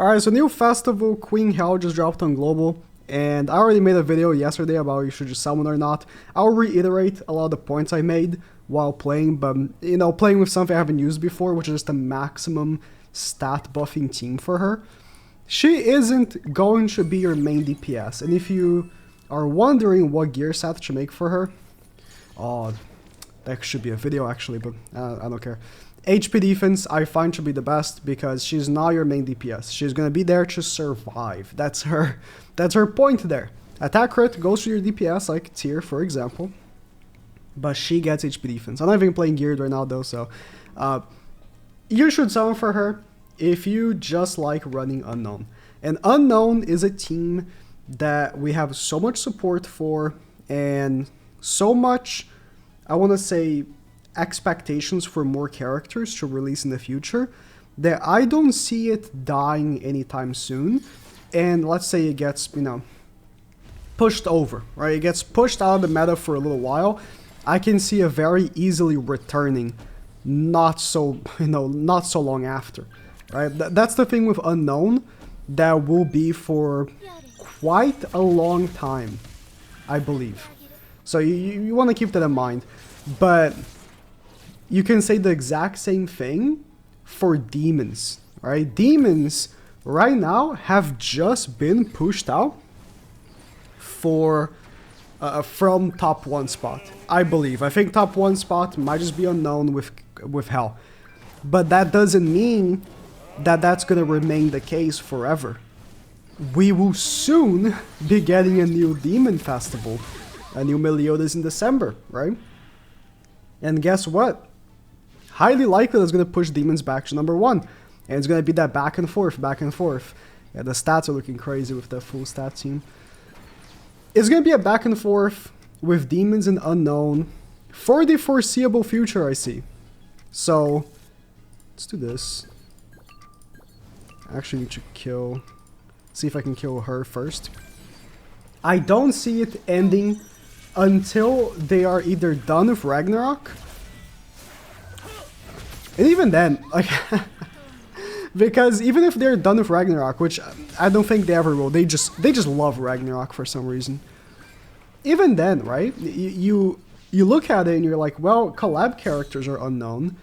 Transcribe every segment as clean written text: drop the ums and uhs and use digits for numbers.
Alright, so new festival, Queen HEL just dropped on global, and I already made a video yesterday about you should just summon or not. I'll reiterate a lot of the points I made while playing, but you know, playing with something I haven't used before, which is just a maximum stat buffing team for her. She isn't going to be your main DPS, and if you are wondering what gear set to make for her, oh, that should be a video actually, but I don't care. HP defense I find to be the best because she's not your main DPS. She's gonna be there to survive. That's her point there. Attack crit goes to your DPS like tier for example, but she gets HP defense. I'm not even playing geared right now though, so you should summon for her if you just like running Unknown. And Unknown is a team that we have so much support for and so much, I want to say, expectations for more characters to release in the future that I don't see it dying anytime soon. And let's say it gets, you know, pushed over, right? It gets pushed out of the meta for a little while. I can see it very easily returning not so long after, right? That's the thing with Unknown that will be for quite a long time, I believe. So you want to keep that in mind. But you can say the exact same thing for demons, right? Demons right now have just been pushed out for from top 1 spot, I believe. I think top 1 spot might just be Unknown with HEL, but that doesn't mean that that's gonna remain the case forever. We will soon be getting a new demon festival, a new Meliodas in December, right? And guess what? Highly likely that's going to push demons back to number 1. And it's going to be that back and forth, back and forth. Yeah, the stats are looking crazy with the full stat team. It's going to be a back and forth with demons and Unknown for the foreseeable future, I see. So, let's do this. I actually need to kill... See if I can kill her first. I don't see it ending until they are either done with Ragnarok. And even then, like, because even if they're done with Ragnarok, which I don't think they ever will, they just love Ragnarok for some reason. Even then, right? You look at it and you're like, well, collab characters are unknown,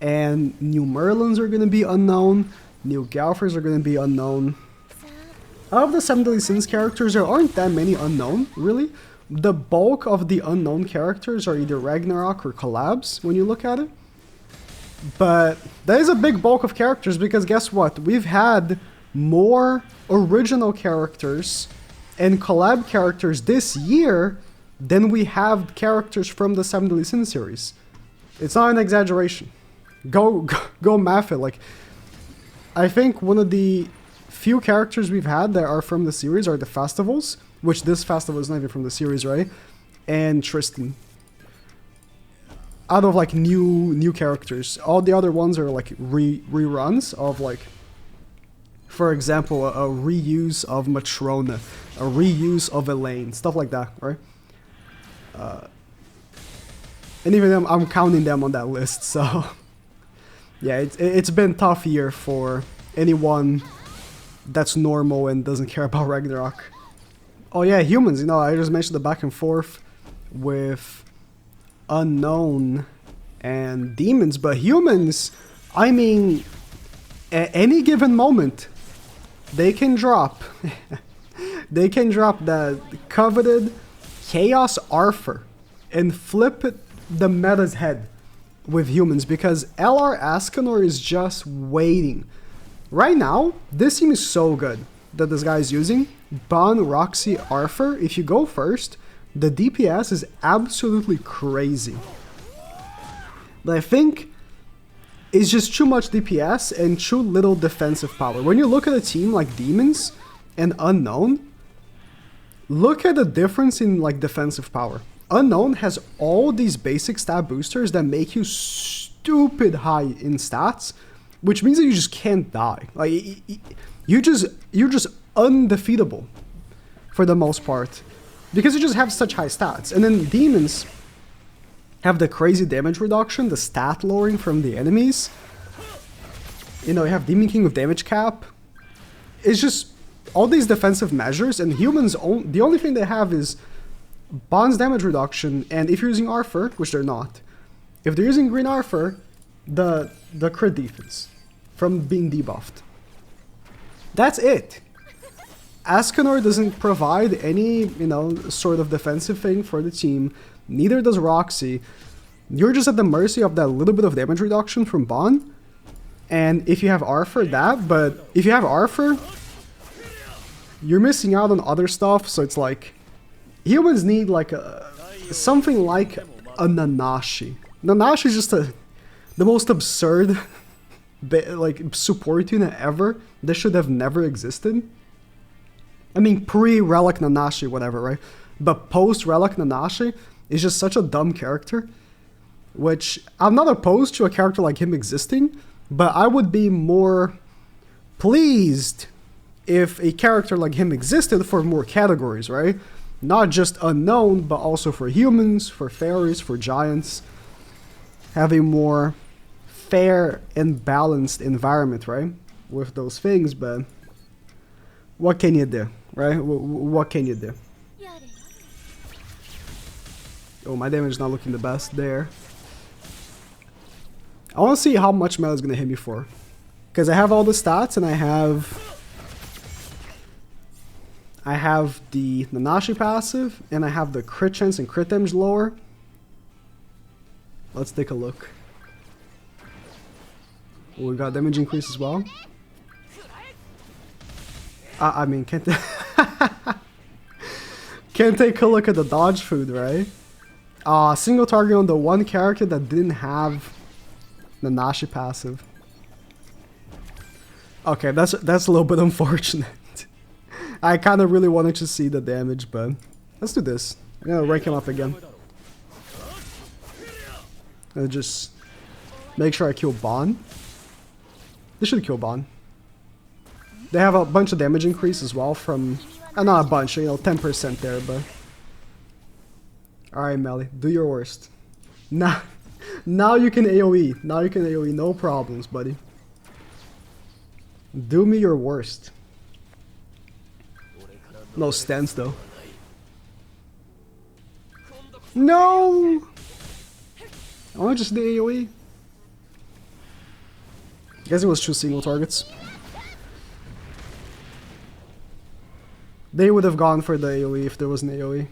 and new Merlins are gonna be unknown, new Galfers are gonna be unknown. Out of the 7 Deadly Sins characters, there aren't that many unknown, really. The bulk of the unknown characters are either Ragnarok or collabs when you look at it. But that is a big bulk of characters because guess what? We've had more original characters and collab characters this year than we have characters from the 7 Deadly Sins series. It's not an exaggeration. Go math it. Like, I think one of the few characters we've had that are from the series are the festivals, which this festival is not even from the series, right? And Tristan. Out of like new characters, all the other ones are like reruns of, like, for example, a reuse of Matrona, a reuse of Elaine, stuff like that, right? And even them, I'm counting them on that list. So yeah, it's been a tough year for anyone that's normal and doesn't care about Ragnarok. Oh yeah, humans, you know, I just mentioned the back and forth with Unknown and demons, but humans, I mean, at any given moment, they can drop they can drop the coveted Chaos Arthur and flip the meta's head with humans because LR Ascanor is just waiting. Right now, this team is so good that this guy is using. Ban, Roxy, Arthur, if you go first, the DPS is absolutely crazy. But I think it's just too much DPS and too little defensive power. When you look at a team like Demons and Unknown, look at the difference in like defensive power. Unknown has all these basic stat boosters that make you stupid high in stats, which means that you just can't die. Like you're just undefeatable for the most part because you just have such high stats. And then Demons have the crazy damage reduction, the stat lowering from the enemies. You know, you have Demon King with damage cap. it's just all these defensive measures, and humans, the only thing they have is Bond's damage reduction, and if you're using Arthur, which they're not, if they're using Green Arthur, the crit defense from being debuffed. That's it. Ascanor doesn't provide any, you know, sort of defensive thing for the team. Neither does Roxy. You're just at the mercy of that little bit of damage reduction from Bond. And if you have Arthur, but if you have Arthur, you're missing out on other stuff, so it's like humans need like something like a Nanashi. Nanashi is just the most absurd like support unit ever. This should have never existed. I mean, pre-Relic Nanashi, whatever, right? But post-Relic Nanashi is just such a dumb character, which I'm not opposed to a character like him existing, but I would be more pleased if a character like him existed for more categories, right? Not just unknown, but also for humans, for fairies, for giants. Have a more fair and balanced environment, right? With those things, but what can you do, right? What can you do? Oh, my damage is not looking the best there. I want to see how much melee is going to hit me for. Because I have all the stats, and I have the Nanashi passive, and I have the crit chance and crit damage lower. Let's take a look. Oh, we got damage increase as well. I mean, can't take a look at the dodge food, right? Single target on the one character that didn't have Nanashi passive. Okay, that's a little bit unfortunate. I kind of really wanted to see the damage, but let's do this. I'm gonna rank him up again. And just make sure I kill Bond. This should kill Bond. They have a bunch of damage increase as well from... not a bunch, you know, 10% there, but... Alright, Melly, do your worst. Now you can AoE. Now you can AoE, no problems, buddy. Do me your worst. No stance, though. No! I want to just do AoE. I guess it was two single targets. They would have gone for the AoE if there was an AoE.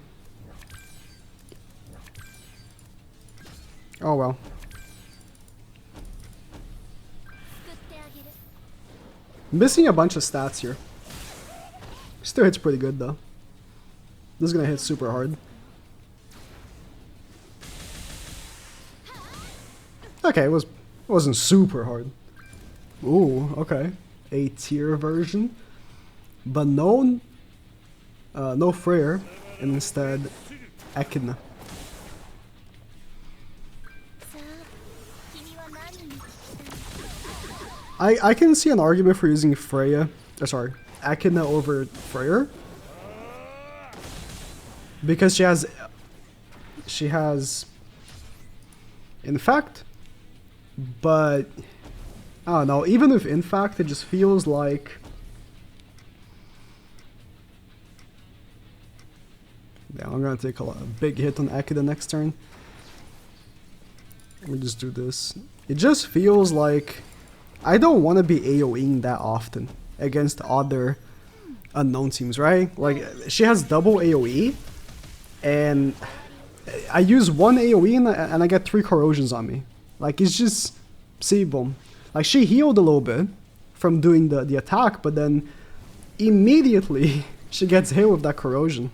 Oh well. Missing a bunch of stats here. Still hits pretty good though. This is gonna hit super hard. Okay, it wasn't super hard. Ooh, okay. A tier version. But no Freyr, and instead Echidna. I can see an argument for using Echidna over Freyr. Because she has Infect, but I don't know, even with Infect, it just feels like yeah, I'm gonna take a big hit on Echidna next turn. Let me just do this. It just feels like I don't want to be AoEing that often against other unknown teams, right? Like, she has double AoE, and I use one AoE and I get 3 corrosions on me. Like, it's just, see, boom. Like, she healed a little bit from doing the attack, but then immediately she gets hit with that corrosion.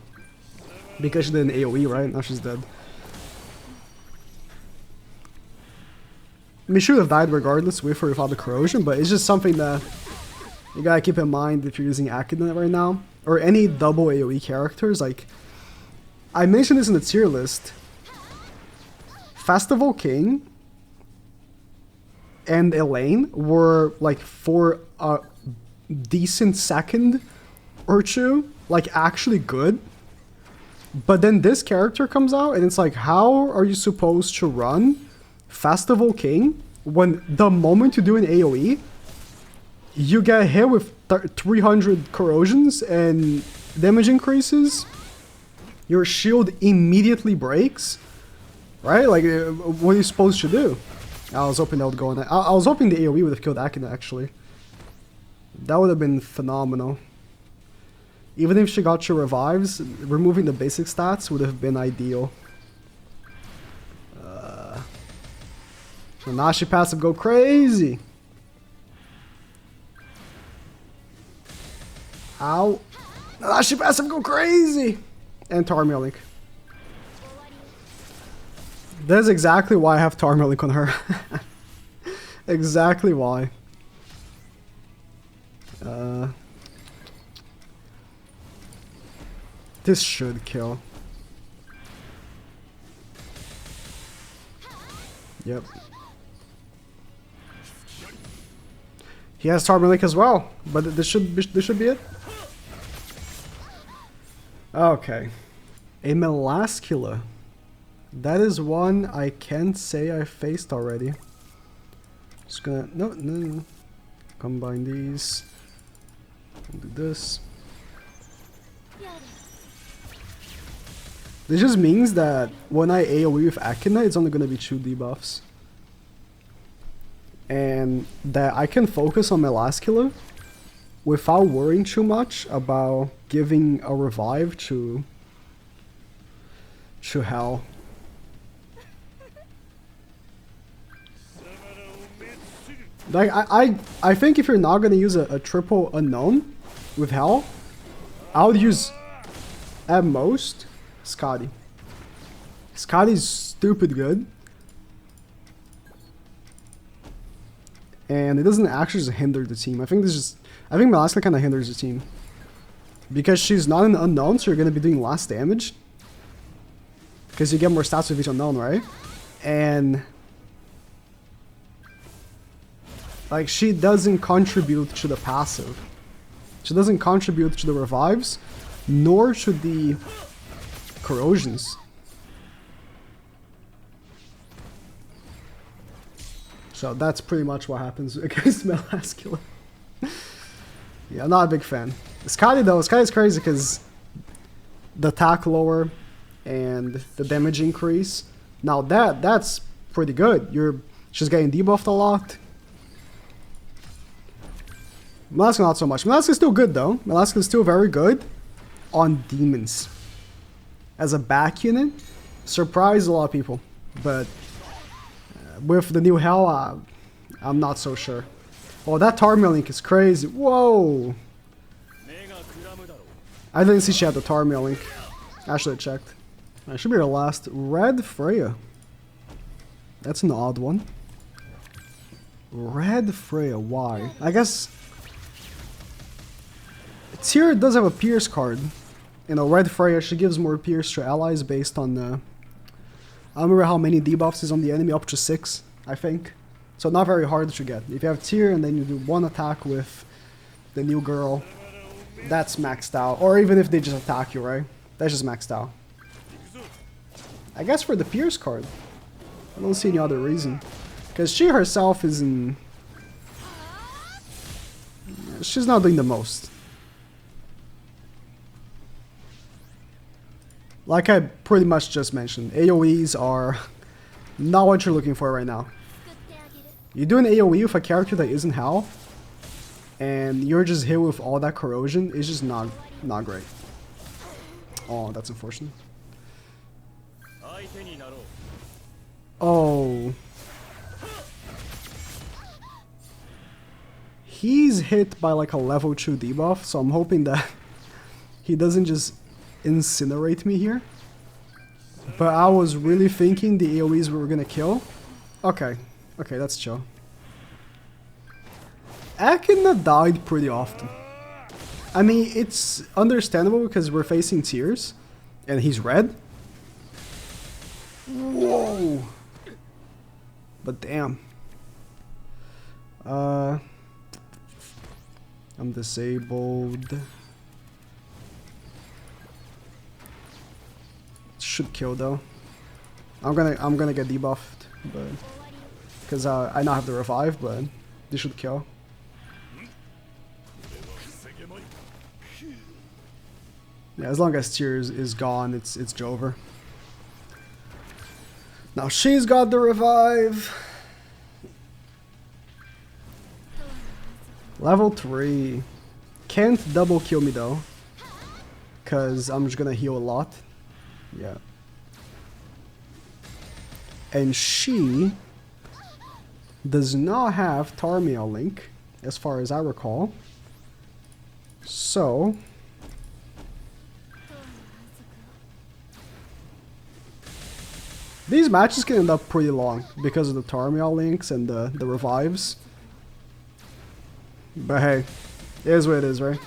Because she did an AoE, right? Now she's dead. I mean, she would have died regardless with or without the corrosion, but it's just something that you gotta keep in mind if you're using Echidna right now. Or any double AoE characters. Like, I mentioned this in the tier list. Festival King and Elaine were, like, for a decent second or two, like, actually good. But then this character comes out, and it's like, how are you supposed to run Festival King when the moment you do an AoE, you get hit with 300 corrosions and damage increases, your shield immediately breaks, right? Like, what are you supposed to do? I was hoping that would go on. I was hoping the AoE would have killed Akina, actually. That would have been phenomenal. Even if she got your revives, removing the basic stats would have been ideal. So now she passive go crazy. Ow. Now she passive go crazy. And Tarmiel Link. That's exactly why I have Tarmiel Link on her. Exactly why. This should kill. Yep. He has Tarmiel Link as well, but this should be it. Okay. A Melascula. That is one I can't say I faced already. Just gonna no. Combine these. Do this. This just means that when I AoE with Akina, it's only gonna be 2 debuffs. And that I can focus on Melascula without worrying too much about giving a revive to HEL. Like I think if you're not gonna use a triple unknown with HEL, I would use at most Scotty. Scotty's stupid good. And it doesn't actually just hinder the team. I think Melascula kinda hinders the team. Because she's not an unknown, so you're gonna be doing less damage. Because you get more stats with each unknown, right? And like, she doesn't contribute to the passive. She doesn't contribute to the revives, nor to the corrosions. So that's pretty much what happens against Melascula. Yeah, I'm not a big fan. Scotty though, Scotty's crazy because the attack lower and the damage increase. Now that's pretty good. She's getting debuffed a lot. Melascula not so much. Melascula's still good though. Melascula's still very good on demons. As a back unit, surprised a lot of people. But with the new HEL, I'm not so sure. Oh, that Tarmiel Link is crazy. Whoa! I didn't see she had the Tarmiel Link. I should have checked. That should be her last. Red Freya. That's an odd one. Red Freya, why? I guess Tyr does have a Pierce card. You know, Red Freya, she gives more Pierce to allies based on the... I don't remember how many debuffs is on the enemy, up to 6, I think. So not very hard to get. If you have Tyr and then you do 1 attack with the new girl, that's maxed out. Or even if they just attack you, right? That's just maxed out. I guess for the Pierce card, I don't see any other reason. Because she herself isn't... She's not doing the most. Like I pretty much just mentioned, AoEs are not what you're looking for right now. You do an AoE with a character that isn't HEL, and you're just hit with all that corrosion, it's just not great. Oh, that's unfortunate. Oh. He's hit by like a level 2 debuff, so I'm hoping that he doesn't just incinerate me here. But I was really thinking the AoEs were gonna kill. Okay, that's chill. Akina died pretty often. I mean, it's understandable because we're facing Tears, and he's red. Whoa! But damn. I'm disabled. Should kill though. I'm gonna get debuffed, but because I now have the revive, but this should kill. Yeah, as long as Tears is gone, it's over. Now she's got the revive. Level 3. Can't double kill me though, cause I'm just gonna heal a lot. Yeah. And she does not have Tarmiel Link, as far as I recall. So these matches can end up pretty long because of the Tarmiel links and the revives. But hey, it is what it is, right?